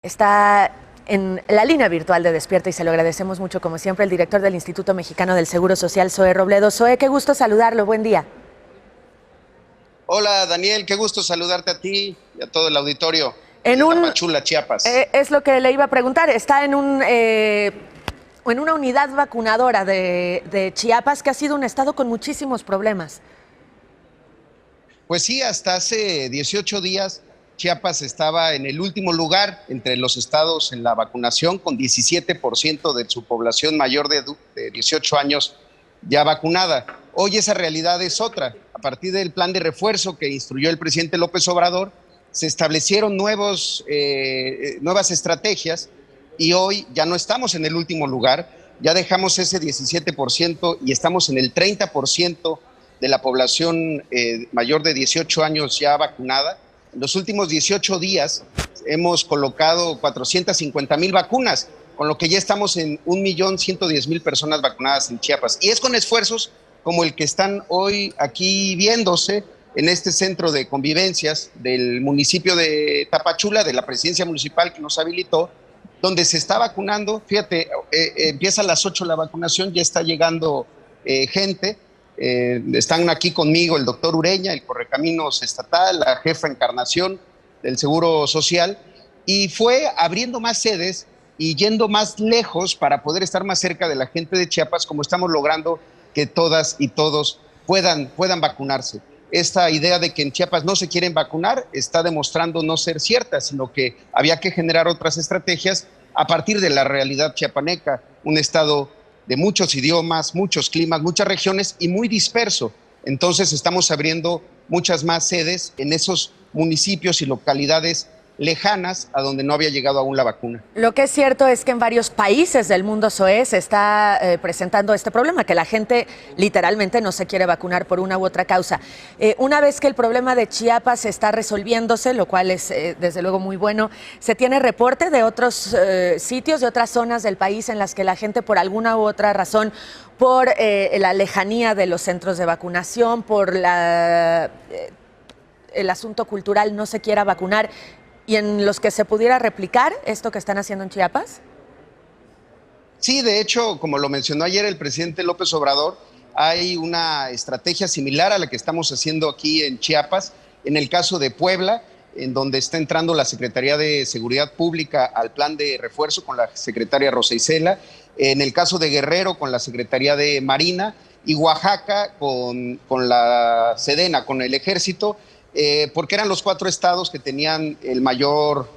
Está en la línea virtual de Despierta y se lo agradecemos mucho, como siempre, el director del Instituto Mexicano del Seguro Social, Zoé Robledo. Zoé, qué gusto saludarlo, buen día. Hola Daniel, qué gusto saludarte a ti y a todo el auditorio En desde un, Tapachula, Chiapas. es lo que le iba a preguntar, está en una unidad vacunadora de Chiapas, que ha sido un estado con muchísimos problemas. Pues sí, hasta hace 18 días Chiapas estaba en el último lugar entre los estados en la vacunación, con 17% de su población mayor de 18 años ya vacunada. Hoy esa realidad es otra. A partir del plan de refuerzo que instruyó el presidente López Obrador, se establecieron nuevas estrategias y hoy ya no estamos en el último lugar, ya dejamos ese 17% y estamos en el 30% de la población mayor de 18 años ya vacunada. En los últimos 18 días hemos colocado 450,000 vacunas, con lo que ya estamos en 1,110,000 personas vacunadas en Chiapas. Y es con esfuerzos como el que están hoy aquí viéndose en este centro de convivencias del municipio de Tapachula, de la presidencia municipal que nos habilitó, donde se está vacunando. Fíjate, empieza a las 8 la vacunación, ya está llegando gente. Están aquí conmigo el doctor Ureña, el Correcaminos Estatal, la jefa Encarnación del Seguro Social, y fue abriendo más sedes y yendo más lejos para poder estar más cerca de la gente de Chiapas, como estamos logrando que todas y todos puedan vacunarse. Esta idea de que en Chiapas no se quieren vacunar está demostrando no ser cierta, sino que había que generar otras estrategias a partir de la realidad chiapaneca, un estado de muchos idiomas, muchos climas, muchas regiones y muy disperso. Entonces estamos abriendo muchas más sedes en esos municipios y localidades lejanas a donde no había llegado aún la vacuna. Lo que es cierto es que en varios países del mundo, Zoé, se está presentando este problema, que la gente literalmente no se quiere vacunar por una u otra causa. Una vez que el problema de Chiapas está resolviéndose, lo cual es desde luego muy bueno, ¿se tiene reporte de otros sitios, de otras zonas del país en las que la gente por alguna u otra razón, por la lejanía de los centros de vacunación, por el asunto cultural, no se quiera vacunar, y en los que se pudiera replicar esto que están haciendo en Chiapas? Sí, de hecho, como lo mencionó ayer el presidente López Obrador, hay una estrategia similar a la que estamos haciendo aquí en Chiapas. En el caso de Puebla, en donde está entrando la Secretaría de Seguridad Pública al plan de refuerzo con la secretaria Rosa Isela. En el caso de Guerrero, con la Secretaría de Marina. Y Oaxaca con la Sedena, con el Ejército, porque eran los 4 estados que tenían el mayor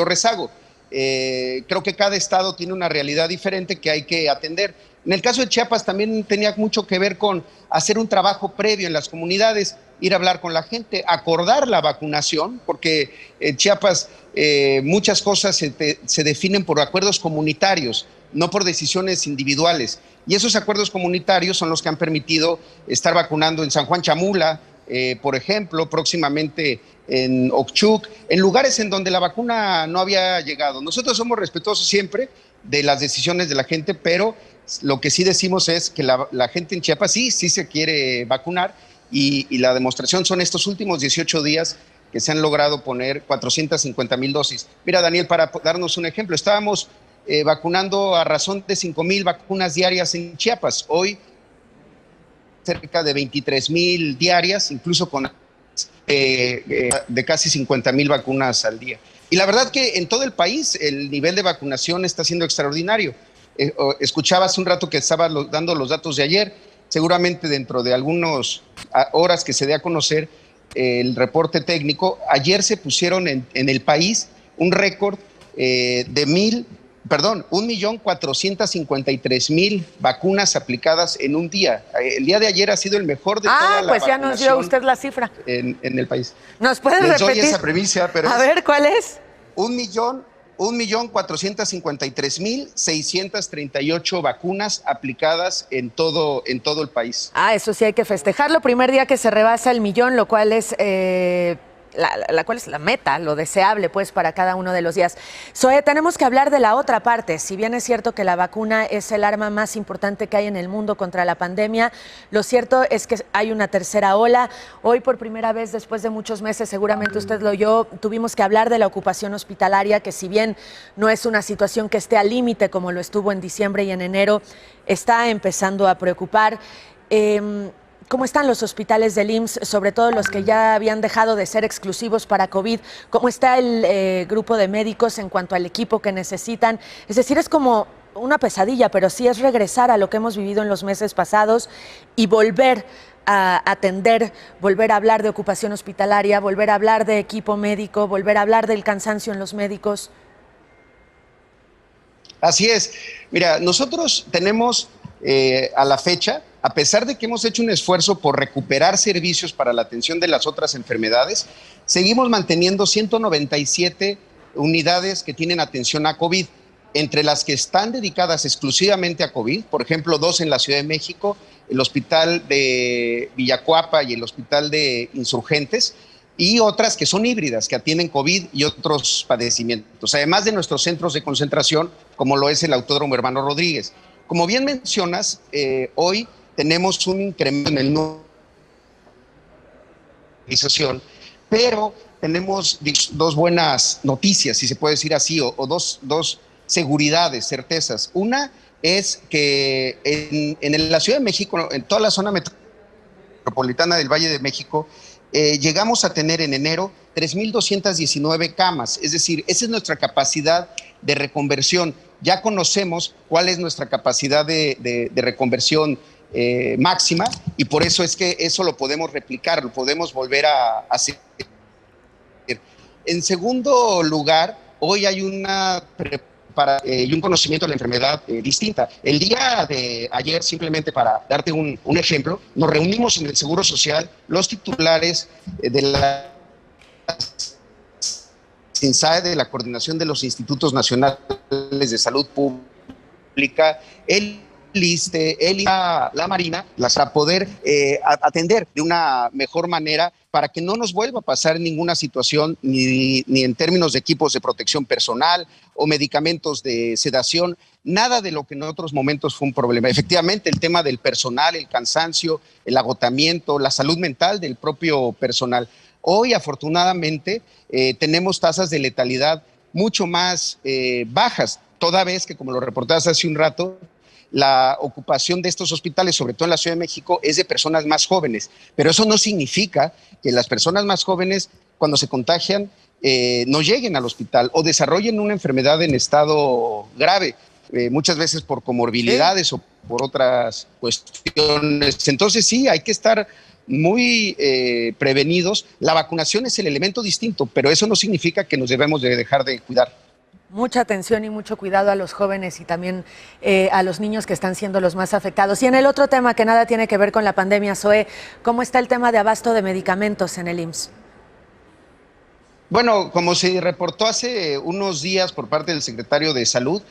rezago. Creo que cada estado tiene una realidad diferente que hay que atender. En el caso de Chiapas también tenía mucho que ver con hacer un trabajo previo en las comunidades, ir a hablar con la gente, acordar la vacunación, porque en Chiapas muchas cosas se definen por acuerdos comunitarios, no por decisiones individuales. Y esos acuerdos comunitarios son los que han permitido estar vacunando en San Juan Chamula, por ejemplo, próximamente en Oxchuc, en lugares en donde la vacuna no había llegado. Nosotros somos respetuosos siempre de las decisiones de la gente, pero lo que sí decimos es que la gente en Chiapas sí se quiere vacunar y la demostración son estos últimos 18 días que se han logrado poner 450,000 dosis. Mira, Daniel, para darnos un ejemplo, estábamos vacunando a razón de 5,000 vacunas diarias en Chiapas. Hoy cerca de 23,000 diarias, incluso con de casi 50,000 vacunas al día. Y la verdad que en todo el país el nivel de vacunación está siendo extraordinario. Escuchaba hace un rato que estaba dando los datos de ayer, seguramente dentro de algunas horas que se dé a conocer el reporte técnico. Ayer se pusieron en el país un récord de 1,453,000 vacunas aplicadas en un día. El día de ayer ha sido el mejor de toda la pues ya nos dio usted la cifra. En el país. ¿Nos puede Les repetir? doy esa primicia, pero a ver, ¿cuál es? 1,453,638 vacunas aplicadas en todo el país. Eso sí hay que festejarlo. Primer día que se rebasa el millón, lo cual es la cual es la meta, lo deseable pues para cada uno de los días. Zoe, tenemos que hablar de la otra parte. Si bien es cierto que la vacuna es el arma más importante que hay en el mundo contra la pandemia, lo cierto es que hay una tercera ola. Hoy por primera vez después de muchos meses, seguramente usted lo oyó, tuvimos que hablar de la ocupación hospitalaria, que si bien no es una situación que esté al límite como lo estuvo en diciembre y en enero, está empezando a preocupar. ¿Cómo están los hospitales del IMSS, sobre todo los que ya habían dejado de ser exclusivos para COVID? ¿Cómo está el grupo de médicos en cuanto al equipo que necesitan? Es decir, es como una pesadilla, pero sí es regresar a lo que hemos vivido en los meses pasados y volver a atender, volver a hablar de ocupación hospitalaria, volver a hablar de equipo médico, volver a hablar del cansancio en los médicos. Así es. Mira, nosotros tenemos a la fecha, a pesar de que hemos hecho un esfuerzo por recuperar servicios para la atención de las otras enfermedades, seguimos manteniendo 197 unidades que tienen atención a COVID, entre las que están dedicadas exclusivamente a COVID, por ejemplo, 2 en la Ciudad de México, el Hospital de Villacuapa y el Hospital de Insurgentes, y otras que son híbridas, que atienden COVID y otros padecimientos, además de nuestros centros de concentración, como lo es el Autódromo Hermano Rodríguez. Como bien mencionas, hoy tenemos un incremento en el número de organización, pero tenemos dos buenas noticias, si se puede decir así, o dos seguridades, certezas. Una es que en la Ciudad de México, en toda la zona metropolitana del Valle de México, llegamos a tener en enero 3,219 camas, es decir, esa es nuestra capacidad de reconversión. Ya conocemos cuál es nuestra capacidad de reconversión máxima, y por eso es que eso lo podemos replicar, lo podemos volver a hacer. En segundo lugar, hoy hay y un conocimiento de la enfermedad distinta. El día de ayer, simplemente para darte un ejemplo, nos reunimos en el Seguro Social, los titulares de la CINSAE, de la Coordinación de los Institutos Nacionales de Salud Pública, el ISSSTE, la Marina, para poder atender de una mejor manera, para que no nos vuelva a pasar ninguna situación, ni en términos de equipos de protección personal o medicamentos de sedación, nada de lo que en otros momentos fue un problema. Efectivamente, el tema del personal, el cansancio, el agotamiento, la salud mental del propio personal. Hoy, afortunadamente, tenemos tasas de letalidad mucho más bajas, toda vez que, como lo reportabas hace un rato, la ocupación de estos hospitales, sobre todo en la Ciudad de México, es de personas más jóvenes. Pero eso no significa que las personas más jóvenes, cuando se contagian, no lleguen al hospital o desarrollen una enfermedad en estado grave, muchas veces por comorbilidades o por otras cuestiones. Entonces sí, hay que estar muy prevenidos. La vacunación es el elemento distinto, pero eso no significa que nos debemos de dejar de cuidar. Mucha atención y mucho cuidado a los jóvenes y también a los niños, que están siendo los más afectados. Y en el otro tema que nada tiene que ver con la pandemia, Zoe, ¿cómo está el tema de abasto de medicamentos en el IMSS? Bueno, como se reportó hace unos días por parte del secretario de Salud,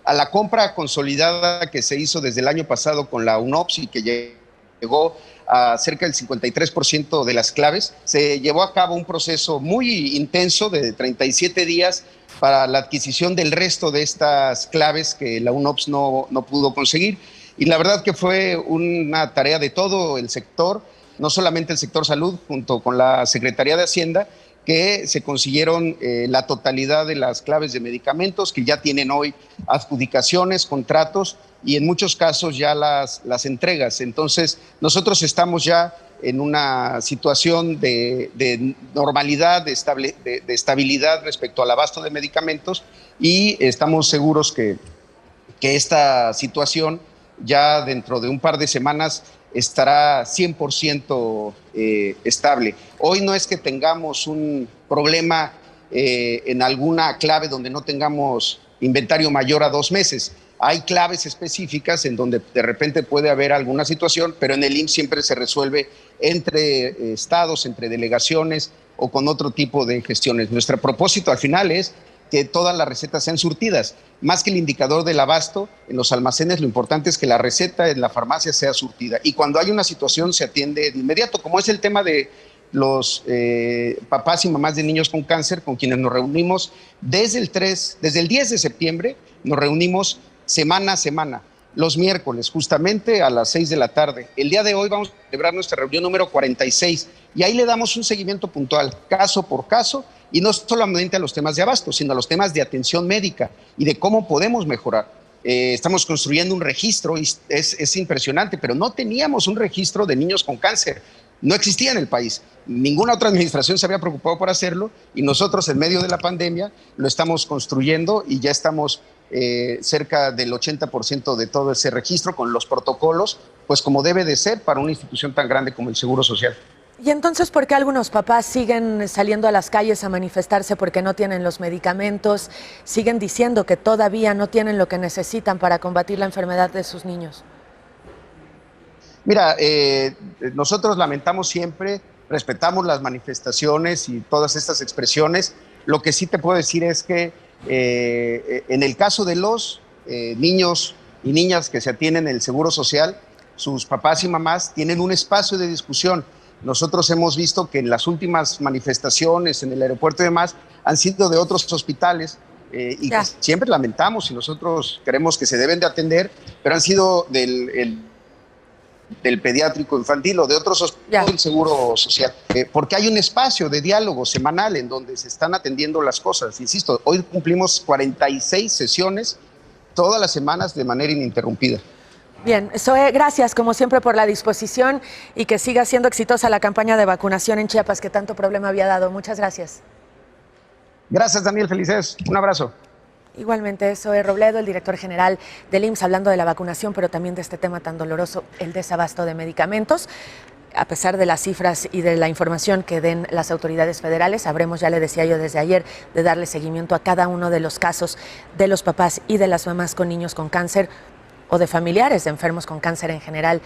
a la compra consolidada que se hizo desde el año pasado con la UNOPS y que llegó a cerca del 53% de las claves, se llevó a cabo un proceso muy intenso de 37 días para la adquisición del resto de estas claves que la UNOPS no pudo conseguir. Y la verdad que fue una tarea de todo el sector, no solamente el sector salud, junto con la Secretaría de Hacienda, que se consiguieron la totalidad de las claves de medicamentos, que ya tienen hoy adjudicaciones, contratos y en muchos casos ya las entregas. Entonces, nosotros estamos ya en una situación de normalidad, de estabilidad respecto al abasto de medicamentos, y estamos seguros que esta situación ya dentro de un par de semanas estará 100% estable. Hoy no es que tengamos un problema en alguna clave donde no tengamos inventario mayor a 2 meses. Hay claves específicas en donde de repente puede haber alguna situación, pero en el IMSS siempre se resuelve entre estados, entre delegaciones o con otro tipo de gestiones. Nuestro propósito al final es que todas las recetas sean surtidas. Más que el indicador del abasto, en los almacenes lo importante es que la receta en la farmacia sea surtida. Y cuando hay una situación se atiende de inmediato, como es el tema de los papás y mamás de niños con cáncer, con quienes nos reunimos desde el 10 de septiembre, nos reunimos semana a semana, los miércoles, justamente a las 6 de la tarde. El día de hoy vamos a celebrar nuestra reunión número 46 y ahí le damos un seguimiento puntual, caso por caso, y no solamente a los temas de abasto, sino a los temas de atención médica y de cómo podemos mejorar. Estamos construyendo un registro y es impresionante, pero no teníamos un registro de niños con cáncer. No existía en el país. Ninguna otra administración se había preocupado por hacerlo y nosotros en medio de la pandemia lo estamos construyendo y ya estamos cerca del 80% de todo ese registro con los protocolos, pues como debe de ser para una institución tan grande como el Seguro Social. Y entonces, ¿por qué algunos papás siguen saliendo a las calles a manifestarse porque no tienen los medicamentos? Siguen diciendo que todavía no tienen lo que necesitan para combatir la enfermedad de sus niños. Mira, nosotros lamentamos siempre, respetamos las manifestaciones y todas estas expresiones. Lo que sí te puedo decir es que en el caso de los niños y niñas que se atienden en el Seguro Social, sus papás y mamás tienen un espacio de discusión. Nosotros hemos visto que en las últimas manifestaciones en el aeropuerto y demás han sido de otros hospitales y que siempre lamentamos y nosotros creemos que se deben de atender, pero han sido del pediátrico infantil o de otros hospitales del Seguro Social, porque hay un espacio de diálogo semanal en donde se están atendiendo las cosas. Insisto, hoy cumplimos 46 sesiones todas las semanas de manera ininterrumpida. Bien, Zoe, gracias como siempre por la disposición y que siga siendo exitosa la campaña de vacunación en Chiapas que tanto problema había dado. Muchas gracias. Gracias, Daniel. Felices. Un abrazo. Igualmente, Zoe Robledo, el director general del IMSS, hablando de la vacunación, pero también de este tema tan doloroso, el desabasto de medicamentos. A pesar de las cifras y de la información que den las autoridades federales, sabremos, ya le decía yo desde ayer, de darle seguimiento a cada uno de los casos de los papás y de las mamás con niños con cáncer o de familiares de enfermos con cáncer en general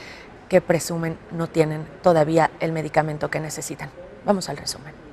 que presumen no tienen todavía el medicamento que necesitan. Vamos al resumen.